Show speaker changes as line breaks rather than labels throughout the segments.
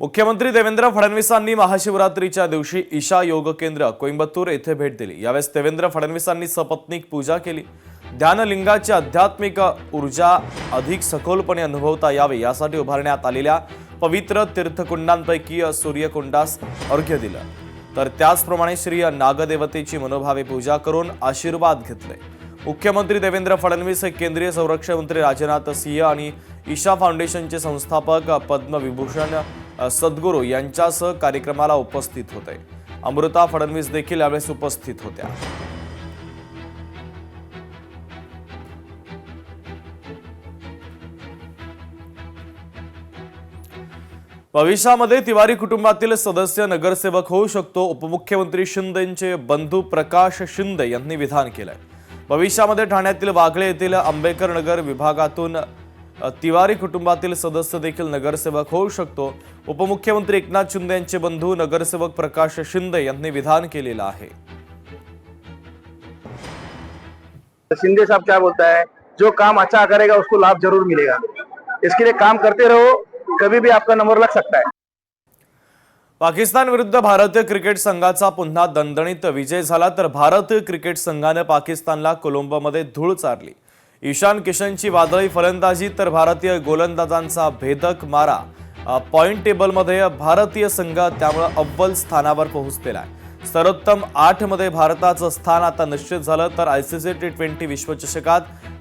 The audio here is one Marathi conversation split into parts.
मुख्यमंत्री देवेंद्र फडणवीसांनी महाशिवरात्रीच्या दिवशी ईशा योग केंद्र कोइंबतूर येथे भेट दिली। यावेळी देवेंद्र फडणवीसांनी सपत्नीक पूजा केली। ध्यानलिंगाची आध्यात्मिक ऊर्जा अधिक सखोलपणे अनुभवता यावे यासाठी उभारण्यात आलेल्या पवित्र तीर्थकुंडांपैकी सूर्यकुंडास अर्घ्य दिलं। तर त्याचप्रमाणे श्री नागदेवतेची मनोभावे पूजा करून आशीर्वाद घेतले। मुख्यमंत्री देवेंद्र फडणवीस हे केंद्रीय संरक्षण मंत्री राजनाथ सिंह आणि ईशा फाउंडेशनचे संस्थापक पद्मविभूषण सद्गुरू यांच्यासह कार्यक्रमाला उपस्थित होते। अमृता फडणवीस देखील यावेळी उपस्थित होत्या। भविष्यामध्ये तिवारी कुटुंबातील सदस्य नगरसेवक होऊ शकतो, उपमुख्यमंत्री शिंदेंचे बंधू प्रकाश शिंदे यांनी विधान केलंय। भविष्यामध्ये ठाण्यातील वाघळे येथील आंबेडकर नगर विभागातून तिवारी कुटुंबातील सदस्य देखील नगरसेवक होऊ शकतो, उपमुख्यमंत्री एकनाथ शिंदे यांचे बंधू नगरसेवक प्रकाश शिंदे यांनी विधान केलेलं आहे।
शिंदे साहब क्या बोलता है, जो काम अच्छा करेगा उसको लाभ जरूर मिलेगा। इसके लिए काम करते रहो, कभी भी आपका नंबर लग सकता है।
पाकिस्तान विरुद्ध भारतीय क्रिकेट संघाचा पुन्हा दणदणीत विजय झाला, तर भारतीय क्रिकेट संघाने पाकिस्तानला कोलंबोमध्ये धूळ चारली। ईशान किशनची वादळी फलंदाजी तर भारतीय गोलंदाजांचा भेदक मारा पॉइंट टेबलमध्ये भारतीय संघ त्यामुळे अव्वल स्थानावर पोहोचलेला आहे। सर्वोत्तम 8 मध्ये भारताचं स्थान आता निश्चित झालं। तर आयसीसी T20 विश्वचषकात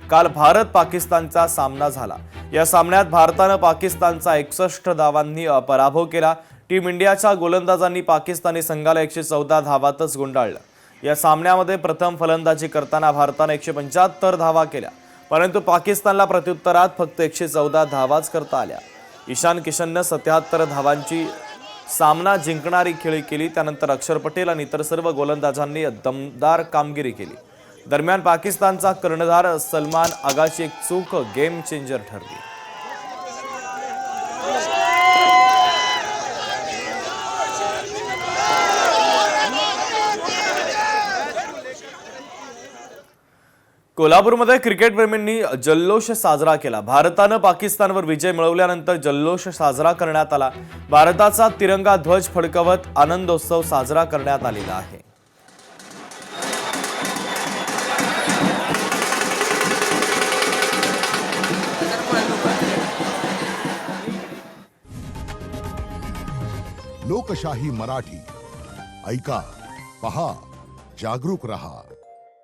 काल भारत पाकिस्तानचा सामना झाला। या सामन्यात भारतानं पाकिस्तानचा 61 धावांनी पराभव केला। टीम इंडियाच्या गोलंदाजांनी पाकिस्तानी संघाला 114 धावातच गुंडाळलं। या सामन्यामध्ये प्रथम फलंदाजी करताना भारताने 175 धावा केल्या, परंतु पाकिस्तानला प्रत्युत्तरात फक्त 114 धावाच करता आल्या। ईशान किशनने 77 धावांची सामना जिंकणारी खेळी केली। त्यानंतर अक्षर पटेल आणि इतर सर्व गोलंदाजांनी दमदार कामगिरी केली। दरम्यान पाकिस्तानचा कर्णधार सलमान आगाची एक चूक गेम चेंजर ठरली। कोल्हापूरमध्ये क्रिकेट प्रेमींनी जल्लोष साजरा केला। भारतानं पाकिस्तानवर विजय मिळवल्यानंतर जल्लोष साजरा करण्यात आला। भारताचा तिरंगा ध्वज फडकवत आनंदोत्सव साजरा करण्यात आलेला आहे।
लोकशाही मराठी ऐका, पहा, जागरूक रहा।